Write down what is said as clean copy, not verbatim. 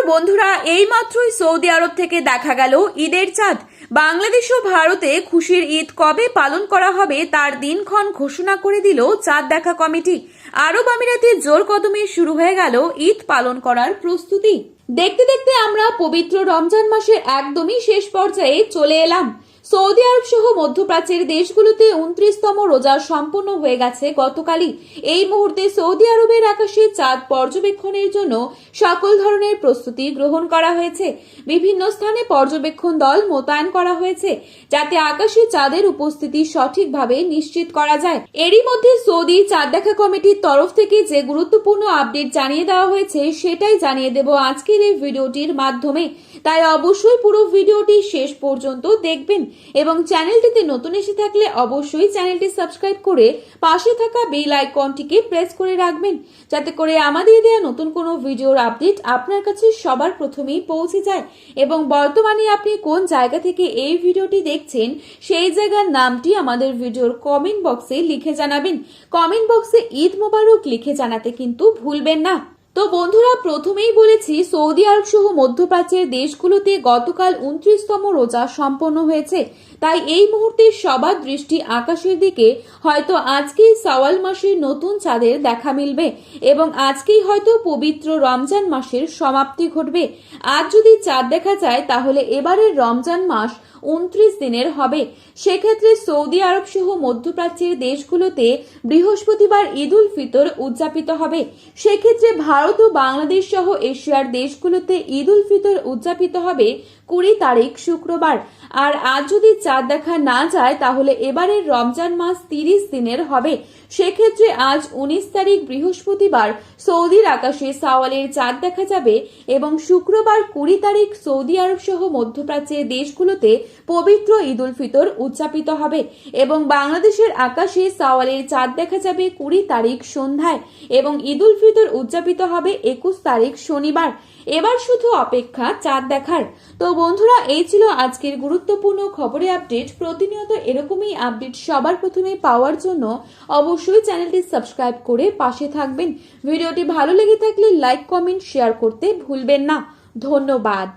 বন্ধুরা, এইমাত্রই সৌদি আরব থেকে দেখা গেল ঈদের চাঁদ। বাংলাদেশ ও ভারতে খুশির ঈদ কবে পালন করা হবে তার দিনক্ষণ ঘোষণা করে দিল চাঁদ দেখা কমিটি। আরব আমিরাতে জোর কদমে শুরু হয়ে গেল ঈদ পালন করার প্রস্তুতি। দেখতে দেখতে আমরা পবিত্র রমজান মাসের একদমই শেষ পর্যায়ে চলে এলাম। সৌদি আরব সহ মধ্যপ্রাচ্যের দেশগুলোতে 29তম রোজা সম্পন্ন হয়ে গেছে গতকালই। এই মুহূর্তে সৌদি আরবের আকাশে চাঁদ পর্যবেক্ষণের জন্য সকল ধরনের প্রস্তুতি গ্রহণ করা হয়েছে। বিভিন্ন স্থানে পর্যবেক্ষণ দল মোতায়েন করা হয়েছে যাতে আকাশে চাঁদের উপস্থিতি সঠিকভাবে নিশ্চিত করা যায়। এরই মধ্যে সৌদি চাঁদ দেখা কমিটির তরফ থেকে যে গুরুত্বপূর্ণ আপডেট জানিয়ে দেওয়া হয়েছে সেটাই জানিয়ে দেব আজকের এই ভিডিওটির মাধ্যমে। তাই অবশ্যই পুরো ভিডিওটি শেষ পর্যন্ত দেখবেন এবং চ্যানেলটিতে নতুন এসে থাকলে অবশ্যই চ্যানেলটি সাবস্ক্রাইব করে পাশে থাকা বেল আইকনটিকে প্রেস করে রাখবেন যাতে করে আমাদের দেওয়া নতুন কোনো ভিডিওর আপডেট আপনার কাছে সবার প্রথমেই পৌঁছে যায়। এবং বর্তমানে আপনি কোন জায়গা থেকে এই ভিডিওটি দেখছেন সেই জায়গার নামটি আমাদের ভিডিওর কমেন্ট বক্সে লিখে জানাবেন। কমেন্ট বক্সে ঈদ মোবারক লিখে জানাতে কিন্তু ভুলবেন না। তো বন্ধুরা, প্রথমেই বলেছি সৌদি আরব সহ মধ্যপ্রাচ্যের দেশগুলোতে গতকাল 29তম রোজা সম্পন্ন হয়েছে। তাই এই মুহূর্তে সবার দৃষ্টি আকাশের দিকে। হয়তো আজকেই শাওয়াল মাসের নতুন চাঁদের দেখা মিলবে এবং আজকেই হয়তো পবিত্র রমজান মাসের সমাপ্তি ঘটবে। আজ যদি চাঁদ দেখা যায় তাহলে এবারের রমজান মাস 29 দিনের হবে। সেক্ষেত্রে সৌদি আরব সহ মধ্যপ্রাচ্যের দেশগুলোতে বৃহস্পতিবার ঈদ উল ফিতর উদযাপিত হবে। সেক্ষেত্রে ভারত ও বাংলাদেশ সহ এশিয়ার দেশগুলোতে ঈদ উল ফিতর উদযাপিত হবে 20 তারিখ শুক্রবার। আর আজ যদি চাঁদ দেখা না যায় তাহলে এবারের রমজান মাস 30 দিনের হবে। সেক্ষেত্রে আজ 19 তারিখ বৃহস্পতিবার সৌদির আকাশে শাওয়ালের চাঁদ দেখা যাবে এবং শুক্রবার 20 তারিখ সৌদি আরব সহ মধ্যপ্রাচ্যের দেশগুলোতে পবিত্র ঈদ উল ফিতর উদযাপিত হবে এবং বাংলাদেশের আকাশে শাওয়ালের চাঁদ দেখা যাবে 20 তারিখ সন্ধ্যায় এবং ঈদ উল ফিতর উদযাপিত হবে 21 তারিখ শনিবার। এবার শুধু অপেক্ষা চাঁদ দেখার। তো বন্ধুরা, এই ছিল আজকের গুরুত্বপূর্ণ খবরের আপডেট। প্রতিনিয়ত এরকমই আপডেট সবার প্রথমে পাওয়ার জন্য অবশ্যই চ্যানেলটি সাবস্ক্রাইব করে পাশে থাকবেন। ভিডিওটি ভালো লেগে থাকলে লাইক, কমেন্ট, শেয়ার করতে ভুলবেন না। ধন্যবাদ।